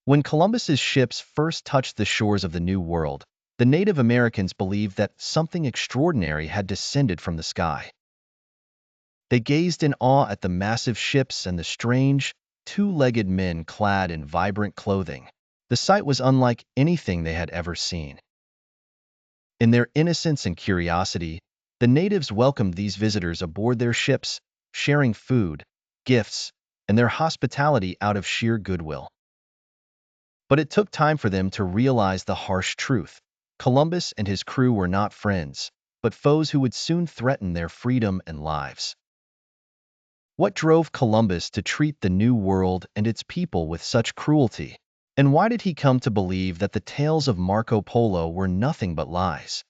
When Columbus's ships first touched the shores of the New World, the Native Americans believed that something extraordinary had descended from the sky. They gazed in awe at the massive ships and the strange, two-legged men clad in vibrant clothing. The sight was unlike anything they had ever seen. In their innocence and curiosity, the natives welcomed these visitors aboard their ships, sharing food, gifts, and their hospitality out of sheer goodwill. But it took time for them to realize the harsh truth. Columbus and his crew were not friends, but foes who would soon threaten their freedom and lives. What drove Columbus to treat the New World and its people with such cruelty? And why did he come to believe that the tales of Marco Polo were nothing but lies?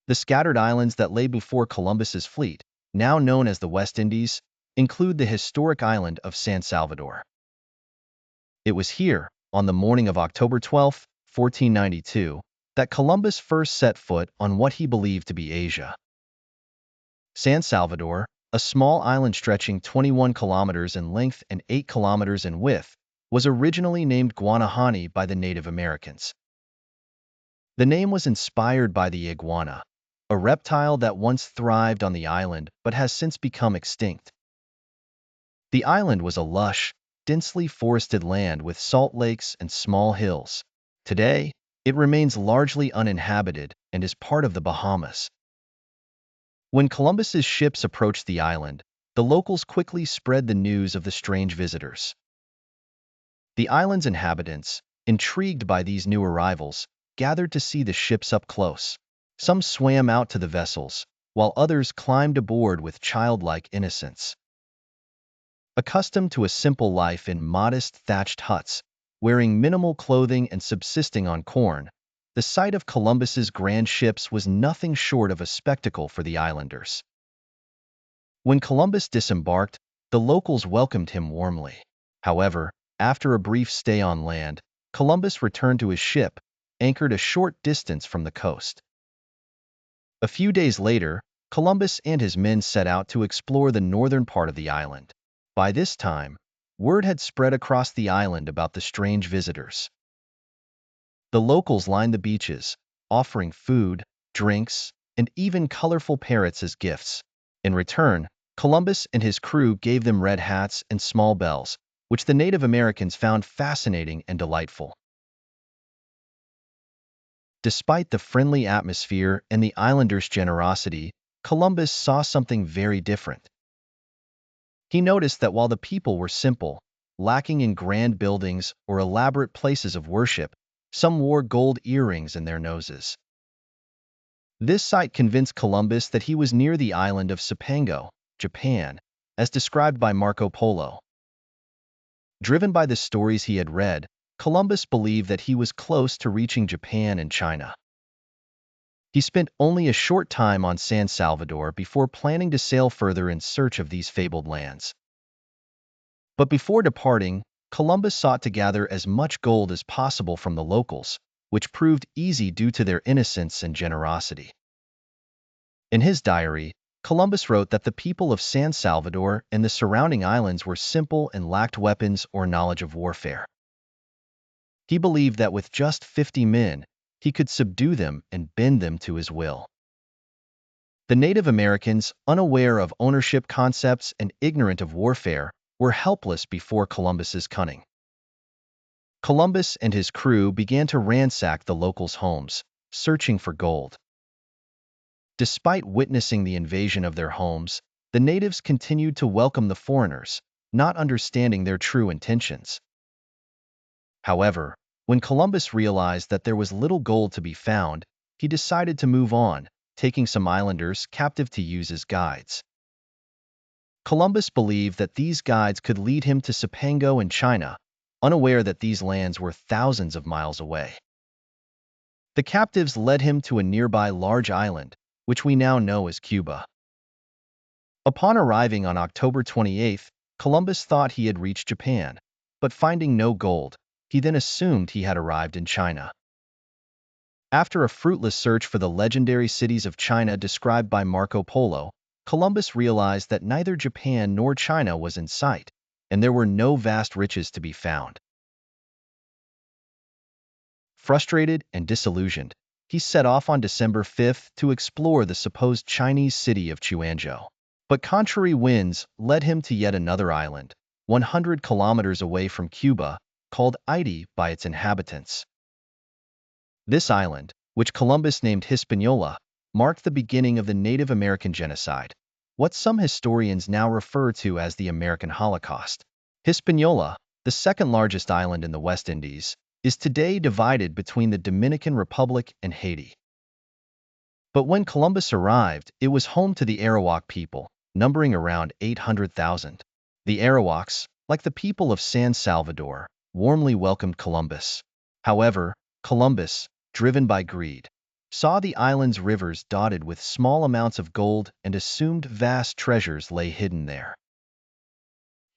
The scattered islands that lay before Columbus's fleet, now known as the West Indies, include the historic island of San Salvador. It was here, on the morning of October 12, 1492, that Columbus first set foot on what he believed to be Asia. San Salvador, a small island stretching 21 kilometers in length and 8 kilometers in width, was originally named Guanahani by the Native Americans. The name was inspired by the iguana, a reptile that once thrived on the island but has since become extinct. The island was a lush, densely forested land with salt lakes and small hills. Today, it remains largely uninhabited and is part of the Bahamas. When Columbus's ships approached the island, the locals quickly spread the news of the strange visitors. The island's inhabitants, intrigued by these new arrivals, gathered to see the ships up close. Some swam out to the vessels, while others climbed aboard with childlike innocence. Accustomed to a simple life in modest thatched huts, wearing minimal clothing and subsisting on corn, the sight of Columbus's grand ships was nothing short of a spectacle for the islanders. When Columbus disembarked, the locals welcomed him warmly. However, after a brief stay on land, Columbus returned to his ship, anchored a short distance from the coast. A few days later, Columbus and his men set out to explore the northern part of the island. By this time, word had spread across the island about the strange visitors. The locals lined the beaches, offering food, drinks, and even colorful parrots as gifts. In return, Columbus and his crew gave them red hats and small bells, which the Native Americans found fascinating and delightful. Despite the friendly atmosphere and the islanders' generosity, Columbus saw something very different. He noticed that while the people were simple, lacking in grand buildings or elaborate places of worship, some wore gold earrings in their noses. This sight convinced Columbus that he was near the island of Cipango, Japan, as described by Marco Polo. Driven by the stories he had read, Columbus believed that he was close to reaching Japan and China. He spent only a short time on San Salvador before planning to sail further in search of these fabled lands. But before departing, Columbus sought to gather as much gold as possible from the locals, which proved easy due to their innocence and generosity. In his diary, Columbus wrote that the people of San Salvador and the surrounding islands were simple and lacked weapons or knowledge of warfare. He believed that with just 50 men, he could subdue them and bend them to his will. The Native Americans, unaware of ownership concepts and ignorant of warfare, were helpless before Columbus's cunning. Columbus and his crew began to ransack the locals' homes, searching for gold. Despite witnessing the invasion of their homes, the natives continued to welcome the foreigners, not understanding their true intentions. However, when Columbus realized that there was little gold to be found, he decided to move on, taking some islanders captive to use as guides. Columbus believed that these guides could lead him to Cipango in China, unaware that these lands were thousands of miles away. The captives led him to a nearby large island, which we now know as Cuba. Upon arriving on October 28, Columbus thought he had reached Japan, but finding no gold, he then assumed he had arrived in China. After a fruitless search for the legendary cities of China described by Marco Polo, Columbus realized that neither Japan nor China was in sight, and there were no vast riches to be found. Frustrated and disillusioned, he set off on December 5th to explore the supposed Chinese city of Chuanzhou. But contrary winds led him to yet another island, 100 kilometers away from Cuba, called Haiti by its inhabitants. This island, which Columbus named Hispaniola, marked the beginning of the Native American genocide, what some historians now refer to as the American Holocaust. Hispaniola, the second largest island in the West Indies, is today divided between the Dominican Republic and Haiti. But when Columbus arrived, it was home to the Arawak people, numbering around 800,000. The Arawaks, like the people of San Salvador, warmly welcomed Columbus. However, Columbus, driven by greed, saw the island's rivers dotted with small amounts of gold and assumed vast treasures lay hidden there.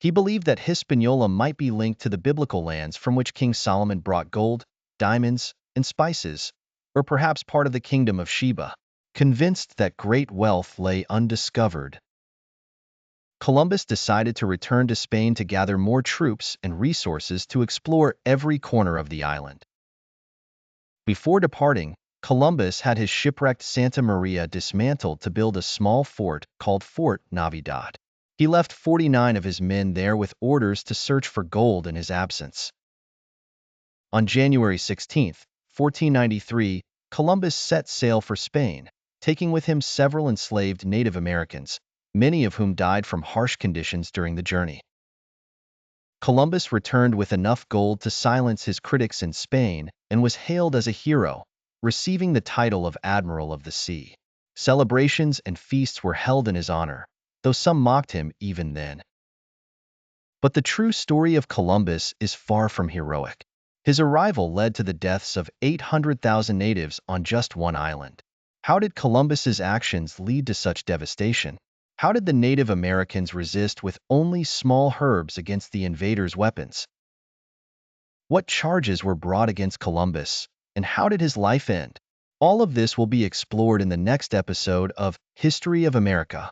He believed that Hispaniola might be linked to the biblical lands from which King Solomon brought gold, diamonds, and spices, or perhaps part of the kingdom of Sheba. Convinced that great wealth lay undiscovered, Columbus decided to return to Spain to gather more troops and resources to explore every corner of the island. Before departing, Columbus had his shipwrecked Santa Maria dismantled to build a small fort called Fort Navidad. He left 49 of his men there with orders to search for gold in his absence. On January 16, 1493, Columbus set sail for Spain, taking with him several enslaved Native Americans, many of whom died from harsh conditions during the journey. Columbus returned with enough gold to silence his critics in Spain and was hailed as a hero, receiving the title of Admiral of the Sea. Celebrations and feasts were held in his honor, though some mocked him even then. But the true story of Columbus is far from heroic. His arrival led to the deaths of 800,000 natives on just one island. How did Columbus's actions lead to such devastation? How did the Native Americans resist with only small herbs against the invaders' weapons? What charges were brought against Columbus, and how did his life end? All of this will be explored in the next episode of History of America.